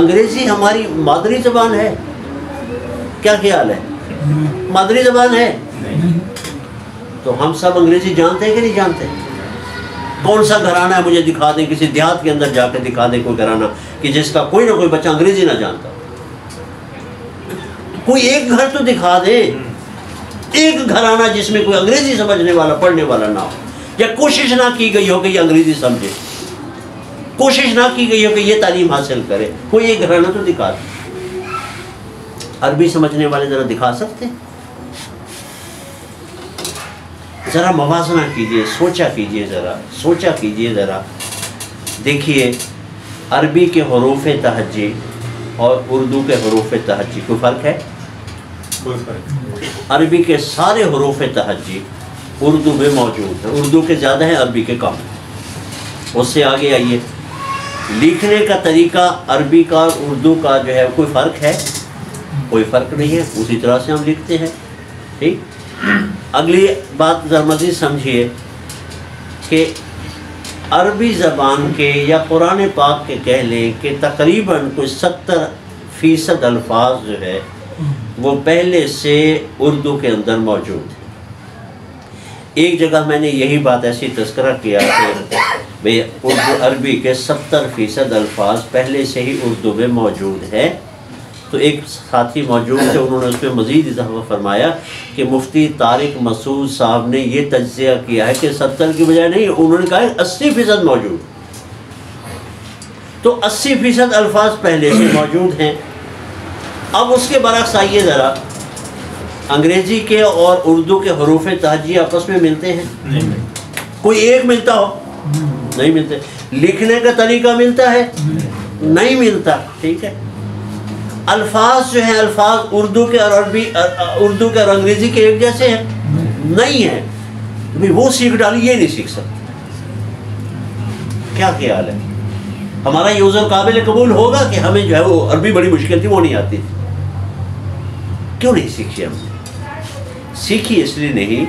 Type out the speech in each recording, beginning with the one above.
انگریزی ہماری مادری زبان ہے، کیا خیال ہے؟ مادری زبان ہے تو ہم سب انگریزی جانتے ہیں کہ نہیں جانتے؟ کون سا گھرانہ ہے مجھے دکھا دیں، کسی دیہات کے اندر جا کے دکھا دیں کوئی گھرانہ کہ جس کا کوئی نہ کوئی بچہ انگریزی نہ جانتا، کوئی ایک گھر تو دکھا دیں، ایک گھرانہ جس میں کوئی انگریزی سمجھنے والا پڑھنے والا نہ ہو، یا کوشش نہ کی گئی ہو کہ یہ انگریزی سمجھے، کوشش نہ کی گئی ہو کہ یہ تعلیم حاصل کرے، کوئی ایک گھرانہ تو دکھا دیں۔ عربی سمجھنے والے ذرا دکھا سکتے؟ ذرا موازنہ کیجئے، سوچا کیجئے ذرا دیکھیے عربی کے حروف تہجی اور اردو کے حروف تہجی کوئی فرق ہے؟ کوئی فرق۔ عربی کے سارے حروف تہجی اردو میں موجود ہیں، اردو کے زیادہ ہیں، عربی کے کم ہیں۔ اس سے آگے آئیے، لکھنے کا طریقہ عربی کا اور اردو کا جو ہے کوئی فرق ہے؟ کوئی فرق نہیں ہے، اسی طرح سے ہم لکھتے ہیں۔ ٹھیک، اگلی بات ذرا مزید سمجھیے کہ عربی زبان کے یا قرآن پاک کے کہہ لیں کہ تقریباً کوئی 70% الفاظ جو ہے وہ پہلے سے اردو کے اندر موجود ہے۔ ایک جگہ میں نے یہی بات ایسی تذکرہ کیا کہ بھئی اردو عربی کے 70% الفاظ پہلے سے ہی اردو میں موجود ہے، تو ایک ساتھی موجود تھے، انہوں نے اس میں مزید اضافہ فرمایا کہ مفتی طارق مسعود صاحب نے یہ تجزیہ کیا ہے کہ 70 کی بجائے نہیں، انہوں نے کہا ہے 80% موجود، تو 80% الفاظ پہلے سے موجود ہیں۔ اب اس کے برعکس آئیے ذرا، انگریزی کے اور اردو کے حروف تہجی آپس میں ملتے ہیں؟ کوئی ایک ملتا ہو؟ نہیں ملتے۔ لکھنے کا طریقہ ملتا ہے؟ نہیں ملتا۔ ٹھیک ہے، الفاظ جو ہیں الفاظ اردو کے اور اردو کے اور انگریزی کے ایک جیسے ہیں؟ نہیں ہیں۔ وہ سیکھ ڈالی، یہ نہیں سیکھ سکتے، کیا خیال ہے؟ ہمارا یہ عذر قابل قبول ہوگا کہ ہمیں جو ہے وہ عربی بڑی مشکل تھی، وہ نہیں آتی تھی؟ کیوں نہیں سیکھی ہم نے؟ سیکھی اس لیے نہیں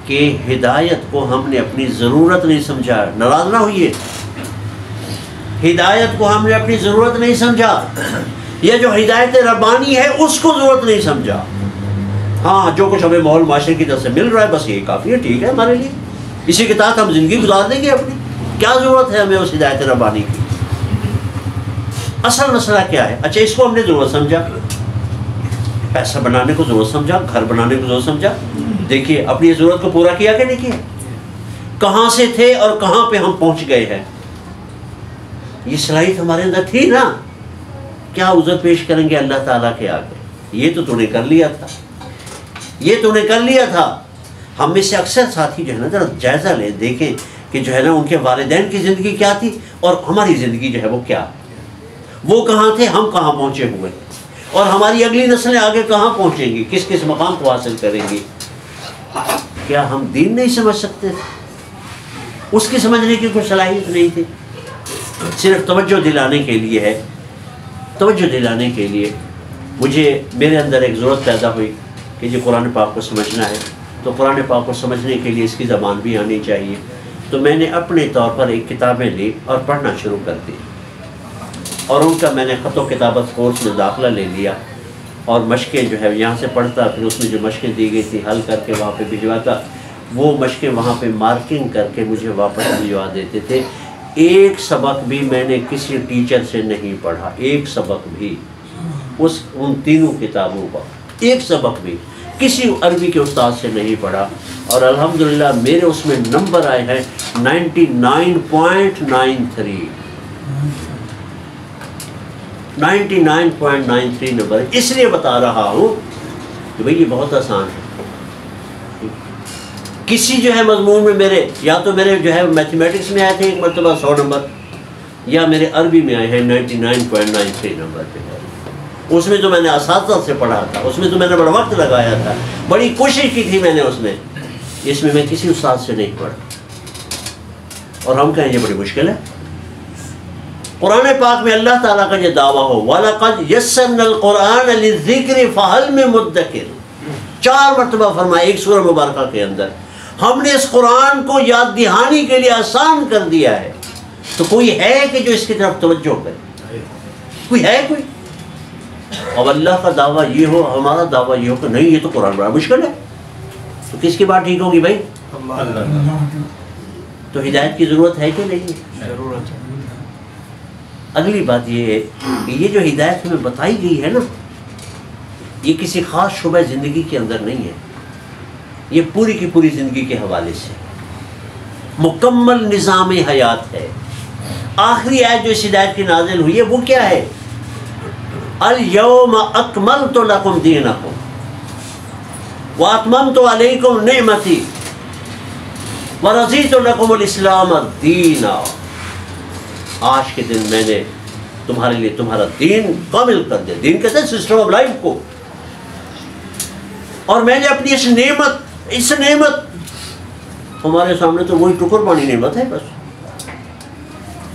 کہ ہدایت کو ہم نے اپنی ضرورت نہیں سمجھا۔ ناراض نہ ہوئیے، ہدایت کو ہم نے اپنی ضرورت نہیں سمجھا، یہ جو ہدایت ربانی ہے اس کو ضرورت نہیں سمجھا۔ ہاں، جو کچھ ہمیں ماحول معاشرے کی طرف سے مل رہا ہے بس یہ کافی ہے، ٹھیک ہے ہمارے لیے، اسی کے تحت ہم زندگی گزار دیں گے اپنی، کیا ضرورت ہے ہمیں اس ہدایت ربانی کی؟ اصل مسئلہ کیا ہے؟ اچھا، اس کو ہم نے ضرورت سمجھا، پیسہ بنانے کو ضرورت سمجھا، گھر بنانے کو ضرورت سمجھا، دیکھیے اپنی ضرورت کو پورا کیا کہ نہیں کیا؟ کہاں سے تھے اور کہاں پہ ہم پہنچ گئے ہیں؟ یہ صلاحیت ہمارے اندر تھی نا، کیا عذر پیش کریں گے اللہ تعالیٰ کے آگے؟ یہ تو نے کر لیا تھا، یہ تو نے کر لیا تھا۔ ہم میں سے اکثر ساتھی جو ہے نا ذرا جائزہ لیں، دیکھیں کہ جو ہے نا ان کے والدین کی زندگی کیا تھی اور ہماری زندگی جو ہے وہ کیا، وہ کہاں تھے، ہم کہاں پہنچے ہوئے، اور ہماری اگلی نسلیں آگے کہاں پہنچیں گی، کس کس مقام کو حاصل کریں گی۔ کیا ہم دین نہیں سمجھ سکتے تھے؟ اس کی سمجھنے کی کوئی صلاحیت نہیں تھی، صرف توجہ دلانے کے لیے ہے، توجہ دلانے کے لیے مجھے میرے اندر ایک ضرورت پیدا ہوئی کہ جی قرآن پاک کو سمجھنا ہے، تو قرآن پاک کو سمجھنے کے لیے اس کی زبان بھی آنی چاہیے، تو میں نے اپنے طور پر ایک کتابیں لی اور پڑھنا شروع کر دی، اور ان کا میں نے خط و کتابت کورس میں داخلہ لے لیا، اور مشقیں جو ہے یہاں سے پڑھتا، پھر اس میں جو مشقیں دی گئی تھی حل کر کے وہاں پہ بھجواتا، وہ مشقیں وہاں پہ مارکنگ کر کے مجھے واپس بھجوا دیتے تھے۔ ایک سبق بھی میں نے کسی ٹیچر سے نہیں پڑھا، ایک سبق بھی ان تینوں کتابوں کا، ایک سبق بھی کسی عربی کے استاد سے نہیں پڑھا، اور الحمدللہ میرے اس میں نمبر آئے ہیں 99.93 99.93 نمبر۔ اس لیے بتا رہا ہوں کہ بھئی یہ بہت آسان ہے۔ کسی جو ہے مضمون میں میرے یا تو میرے جو ہے میتھمیٹکس میں آئے تھے ایک مرتبہ 100 نمبر، یا میرے عربی میں آئے ہیں 99.93 نمبر پہ۔ اس میں تو میں نے اساتذہ سے پڑھا تھا، اس میں تو میں نے بڑا وقت لگایا تھا، بڑی کوشش کی تھی میں نے اس میں کسی استاد سے نہیں پڑھا، اور ہم کہیں یہ بڑی مشکل ہے۔ قرآن پاک میں اللہ تعالیٰ کا یہ دعویٰ ہو وَلَقَدْ يَسَّرْنَا الْقُرْآنَ لِلذِّكْرِ فَهَلْ مِن مُدَّكِرٍ، 4 مرتبہ فرمایا ایک سورہ مبارکہ کے اندر، ہم نے اس قرآن کو یاد دہانی کے لیے آسان کر دیا ہے، تو کوئی ہے کہ جو اس کی طرف توجہ کرے؟ کوئی ہے کوئی؟ اب اللہ کا دعویٰ یہ ہو، ہمارا دعویٰ یہ ہو کہ نہیں یہ تو قرآن بڑا مشکل ہے، تو کس کی بات ٹھیک ہوگی بھائی؟ تو ہدایت کی ضرورت ہے کہ نہیں ہے؟ ضرورت ہے۔ اگلی بات یہ ہے کہ یہ جو ہدایت ہمیں بتائی گئی ہے نا، یہ کسی خاص شعبہ زندگی کے اندر نہیں ہے، یہ پوری کی پوری زندگی کے حوالے سے مکمل نظام حیات ہے۔ آخری آیت جو اس ہدایت کی نازل ہوئی ہے وہ کیا ہے؟ الیوم اکملت لکم دینکم واتممت علیکم نعمتی ورضیت لکم الاسلام دینا۔ آج کے دن میں نے تمہارے لیے تمہارا دین کامل کر دیا، دین کہتے ہیں سسٹم آف لائف کو، اور میں نے اپنی اس نعمت ہمارے سامنے تو وہی ٹکر پانی نعمت ہے، بس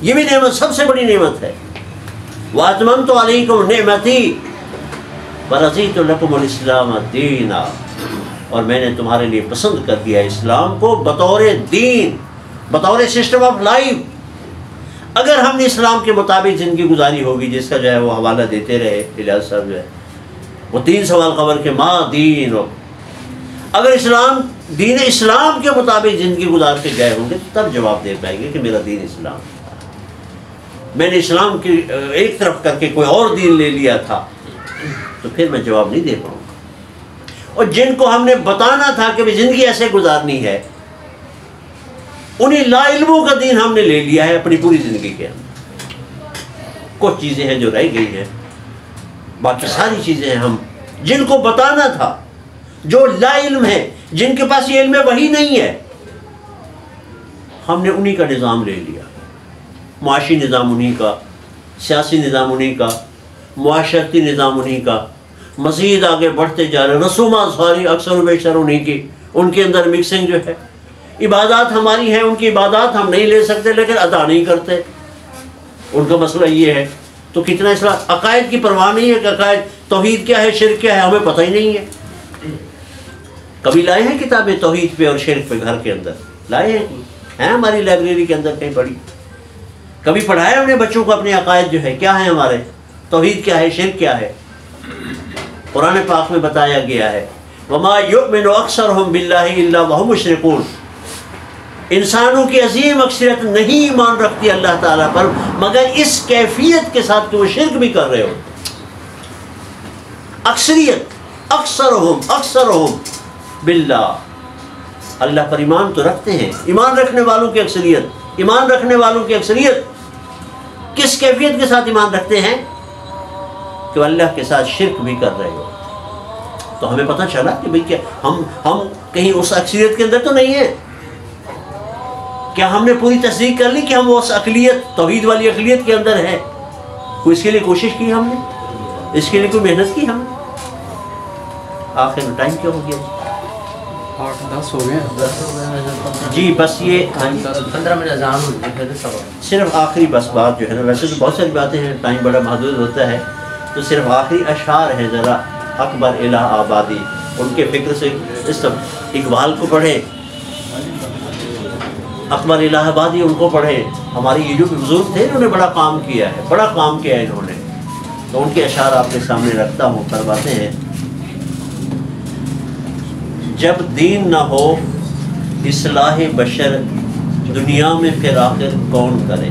یہ بھی نعمت سب سے بڑی نعمت ہے۔ وَأَتْمَمْتُ عَلَيْكُمْ نِعْمَتِي وَرَضِيتُ لَكُمُ الْإِسْلَامَ دِينًا، اور میں نے تمہارے لیے پسند کر دیا اسلام کو بطور دین، بطور سسٹم آف لائف۔ اگر ہم نے اسلام کے مطابق زندگی گزاری ہوگی، جس کا جو ہے وہ حوالہ دیتے رہے الیاس صاحب جو ہے، وہ 3 سوال قبر کے ما دین، اگر دین اسلام کے مطابق زندگی گزار کے گئے ہوں گے تب جواب دے پائیں گے کہ میرا دین اسلام، میں نے اسلام کی ایک طرف کر کے کوئی اور دین لے لیا تھا تو پھر میں جواب نہیں دے پاؤں گا۔ اور جن کو ہم نے بتانا تھا کہ زندگی ایسے گزارنی ہے، انہیں لا علموں کا دین ہم نے لے لیا ہے اپنی پوری زندگی کے اندر۔ کچھ چیزیں ہیں جو رہ گئی ہیں، باقی ساری چیزیں ہیں ہم جن کو بتانا تھا، جو لا علم ہے، جن کے پاس یہ علم وہی نہیں ہے، ہم نے انہی کا نظام لے لیا، معاشی نظام انہی کا، سیاسی نظام انہی کا، معاشرتی نظام انہی کا، مزید آگے بڑھتے جا رہے، رسومات ساری اکثر و بیشتر انہی کی، ان کے اندر مکسنگ جو ہے، عبادات ہماری ہیں، ان کی عبادات ہم نہیں لے سکتے لیکن ادا نہیں کرتے، ان کا مسئلہ یہ ہے۔ تو کتنا اصلاح، عقائد کی پرواہ نہیں ہے کہ عقائد توحید کیا ہے، شرک کیا ہے، ہمیں پتہ ہی نہیں ہے۔ کبھی لائے ہیں کتابیں توحید پہ اور شرک پہ گھر کے اندر؟ لائے ہیں ہماری لائبریری کے اندر کہیں پڑھی؟ کبھی پڑھایا ہم نے بچوں کو اپنے عقائد جو ہے کیا ہے، ہمارے توحید کیا ہے، شرک کیا ہے؟ قرآن پاک میں بتایا گیا ہے وما یؤمن اکثرهم باللہ الا وهم مشرکون، انسانوں کی عظیم اکثریت نہیں ایمان رکھتی اللہ تعالیٰ پر مگر اس کیفیت کے ساتھ کہ وہ شرک بھی کر رہے ہو۔ اکثریت، اکثرهم باللہ، اللہ پر ایمان تو رکھتے ہیں، ایمان رکھنے والوں کی اکثریت، ایمان رکھنے والوں کی اکثریت کس کیفیت کے ساتھ ایمان رکھتے ہیں؟ کہ وہ اللہ کے ساتھ شرک بھی کر رہے ہو۔ تو ہمیں پتہ چلا کہ بھئی کیا ہم کہیں اس اکثریت کے اندر تو نہیں ہیں؟ کیا ہم نے پوری تصدیق کر لی کہ ہم اس اقلیت، توحید والی اقلیت کے اندر ہیں؟ کوئی اس کے لیے کوشش کی ہم نے؟ اس کے لیے کوئی محنت کی ہم نے؟ آخر میں ٹائم کیا ہو گیا؟ 8-10 ہو گئے جی بس یہ 15 منٹ اذان ہوئی ہے، پھر سوال صرف آخری بس بات جو ہے نا، ویسے تو بہت ساری باتیں ہیں، ٹائم بڑا محدود ہوتا ہے، تو صرف آخری اشعار ہیں ذرا اکبر الہ آبادی، ان کے فکر سے اس اقبال کو پڑھیں، اکبر الہ آبادی ان کو پڑھیں۔ ہماری یہ جو بزرگ تھے انہوں نے بڑا کام کیا ہے، بڑا کام کیا ہے انہوں نے، تو ان کے اشعار آپ کے سامنے رکھتا ہوں، فرماتے ہیں جب دین نہ ہو اصلاح بشر دنیا میں پھر آخر کون کرے۔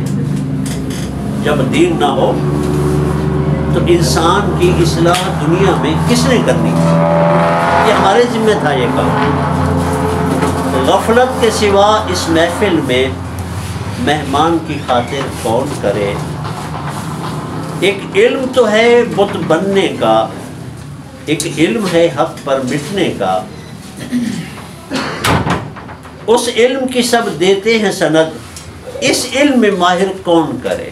جب دین نہ ہو تو انسان کی اصلاح دنیا میں کس نے کرنی؟ یہ ہمارے ذمہ تھا یہ کام۔ غفلت کے سوا اس محفل میں مہمان کی خاطر کون کرے۔ ایک علم تو ہے بت بننے کا، ایک علم ہے حق پر مٹنے کا، اس علم کی سب دیتے ہیں سند، اس علم میں ماہر کون کرے۔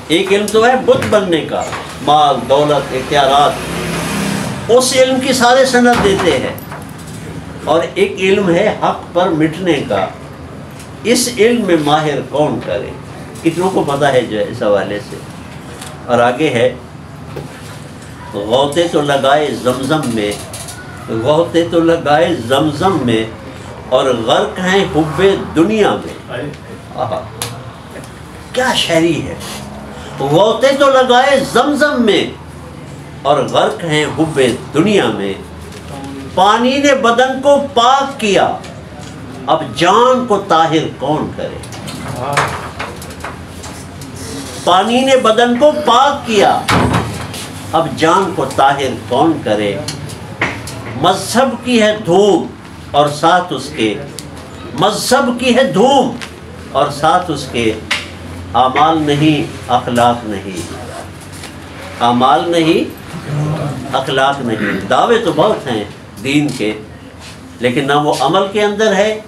ایک علم تو ہے بت بننے کا، مال دولت اختیارات، اس علم کی سارے سند دیتے ہیں، اور ایک علم ہے حق پر مٹنے کا، اس علم میں ماہر کون کرے۔ کتنوں کو پتہ ہے جو ہے اس حوالے سے۔ اور آگے ہے غوطے تو لگائے زمزم میں، غوطے تو لگائے زمزم میں اور غرق ہیں حب دنیا میں۔ آہا کیا شاعری ہے۔ غوطے تو لگائے زمزم میں اور غرق ہیں حب دنیا میں، پانی نے بدن کو پاک کیا اب جان کو طاہر کون کرے، پانی نے بدن کو پاک کیا اب جان کو طاہر کون کرے، مذہب کی ہے دھوم اور ساتھ اس کے، مذہب کی ہے دھوم اور ساتھ اس کے، اعمال نہیں اخلاق نہیں، اعمال نہیں اخلاق نہیں۔ دعوے تو بہت ہیں دین کے، لیکن نہ وہ عمل کے اندر ہے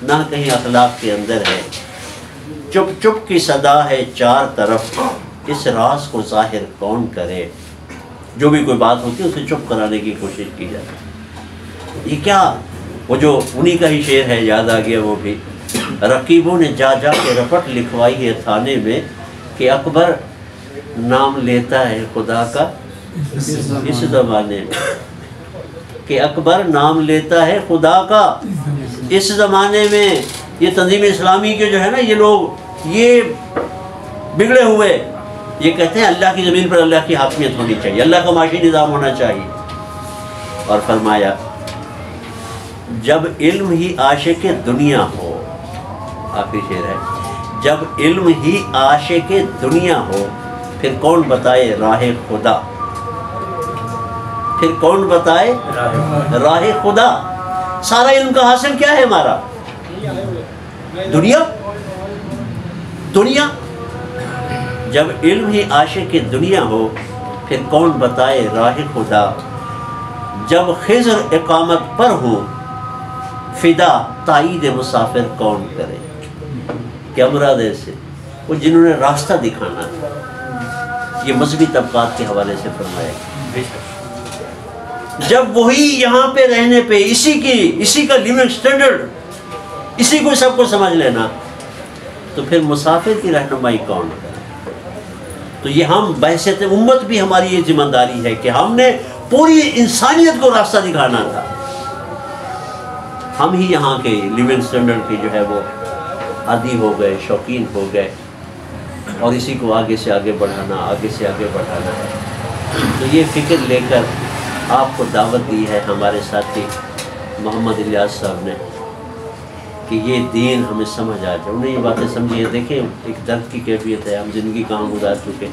نہ کہیں اخلاق کے اندر ہے۔ چپ چپ کی صدا ہے چار طرف، اس راز کو ظاہر کون کرے، جو بھی کوئی بات ہوتی ہے اسے چپ کرانے کی کوشش کی جاتی ہے۔ یہ کیا، وہ جو انہی کا ہی شعر ہے، یاد آ گیا وہ بھی، رقیبوں نے جا جا کے رپٹ لکھوائی ہے تھانے میں کہ اکبر نام لیتا ہے خدا کا اس زمانے میں، کہ اکبر نام لیتا ہے خدا کا اس زمانے میں۔ یہ تنظیم اسلامی کے جو ہے نا یہ لوگ، یہ بگڑے ہوئے، یہ کہتے ہیں اللہ کی زمین پر اللہ کی حاکمیت ہونی چاہیے، اللہ کا معاشی نظام ہونا چاہیے۔ اور فرمایا جب علم ہی عاشق دنیا ہو، آخری شعر ہے، جب علم ہی عاشق دنیا ہو پھر کون بتائے راہ خدا، پھر کون بتائے راہ خدا۔ سارا علم کا حاصل کیا ہے ہمارا؟ دنیا، دنیا۔ جب علم ہی عاشق دنیا ہو پھر کون بتائے راہ خدا، جب خضر اقامت پر ہو فدا تائید مسافر کون کرے۔ کیا مراد ہے اس سے؟ وہ جنہوں نے راستہ دکھانا ہے، یہ مذہبی طبقات کے حوالے سے فرمایا گیا۔ جب وہی یہاں پہ رہنے پہ اسی کا لیونگ سٹینڈرڈ، اسی کو سب کو سمجھ لینا، تو پھر مسافر کی رہنمائی کون کرے۔ تو یہ ہم بحثیت امت بھی ہماری یہ ذمہ داری ہے کہ ہم نے پوری انسانیت کو راستہ دکھانا تھا۔ ہم ہی یہاں کے لیونگ سٹینڈرڈ کے جو ہے وہ عادی ہو گئے، شوقین ہو گئے، اور اسی کو آگے سے آگے بڑھانا، آگے سے آگے بڑھانا ہے۔ تو یہ فکر لے کر آپ کو دعوت دی ہے ہمارے ساتھی محمد الیاس صاحب نے کہ یہ دین ہمیں سمجھ آ جائے۔ انہیں یہ باتیں سمجھی ہیں۔ دیکھیں ایک درد کی کیفیت ہے، ہم زندگی کہاں گزار چکے۔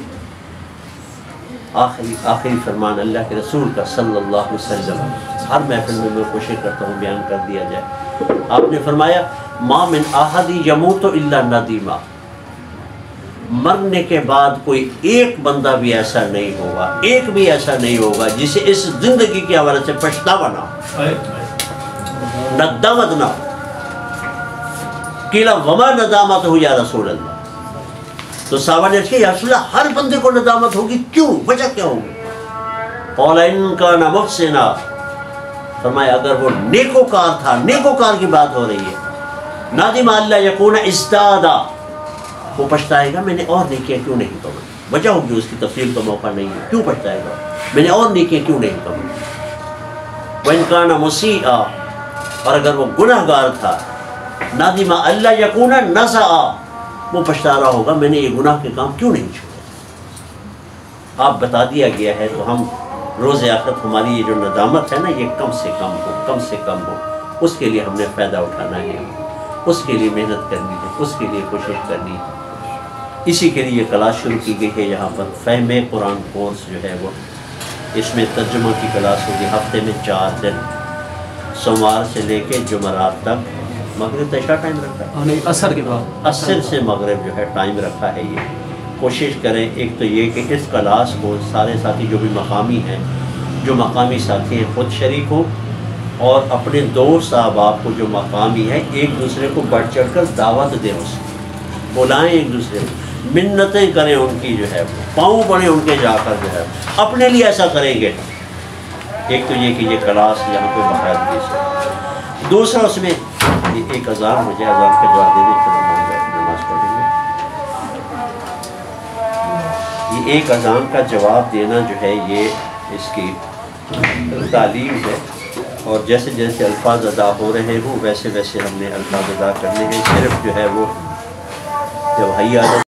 آخری فرمان اللہ کے رسول کا صلی اللہ علیہ وسلم ہر محفل میں کوشش کرتا ہوں بیان کر دیا جائے۔ آپ نے فرمایا ما من احد یموت الا ندیما، مرنے کے بعد کوئی ایک بندہ بھی ایسا نہیں ہوگا، ایک بھی ایسا نہیں ہوگا جسے اس زندگی کے حوالے سے پچھتاوا نہ ہو، ندامت نہ ہو۔ قیل وما ندامت ہو یا رسول اللہ، تو صحابہ نے کہا یا رسول اللہ ہر بندے کو ندامت ہوگی، کیوں، وجہ کیا ہوگی؟ قال ان کان محسنا، فرمایا اگر وہ نیکوکار تھا، نیکوکار کی بات ہو رہی ہے، نادم اللہ یکون ازدادا، وہ پچھتائے گا میں نے اور نیکیاں کیوں نہیں کمائی۔ وجہ ہوگی اس کی تفصیل کا موقع نہیں ہے، کیوں پچھتائے گا میں نے اور نیکیاں کیوں نہیں کمائی۔ وَإِن كَانَ مُسِيئًا، اور اگر وہ گناہ گار تھا، نادم اللہ یکون نزعا، وہ پچھتا رہا ہوگا میں نے یہ گناہ کے کام کیوں نہیں چھوڑے۔ آپ بتا دیا گیا ہے تو ہم روز آخرت ہماری یہ جو ندامت ہے نا یہ کم سے کم ہو، کم سے کم ہو، اس کے لیے ہم نے فائدہ اٹھانا ہے، اس کے لیے محنت کرنی ہے، اس کے لیے کوشش کرنی ہے۔ اسی کے لیے یہ کلاس شروع کی گئی ہے یہاں پر، فہم قرآن کورس جو ہے وہ، اس میں ترجمہ کی کلاس ہوگی ہفتے میں 4 دن، سوموار سے لے کے جمعرات تک۔ مغرب عشاء ٹائم رکھا ہے، عصر کے بعد، عصر سے مغرب جو ہے ٹائم رکھا ہے۔ یہ کوشش کریں ایک تو یہ کہ اس کلاس کو سارے ساتھی جو بھی مقامی ہیں، جو مقامی ساتھی ہیں خود شریک ہوں، اور اپنے دوست احباب کو جو مقامی ہے ایک دوسرے کو بڑھ چڑھ کر دعوت دیں، اس بلائیں ایک دوسرے کو، منتیں کریں ان کی جو ہے، پاؤں پڑیں ان کے جا کر جو ہے، اپنے لیے ایسا کریں گے۔ ایک تو یہ کہ یہ کلاس یہاں پہ باقاعدگی سے، دوسرا اس میں ایک اذان ہو جائے، اذان کا جواب دینے کے بعد نماز پڑھیں گے۔ یہ ایک اذان کا جواب دینا جو ہے یہ اس کی تعلیم ہے، اور جیسے جیسے الفاظ ادا ہو رہے ہوں ویسے ویسے ہم نے الفاظ ادا کرنے ہیں۔ صرف جو ہے وہ جب حی علی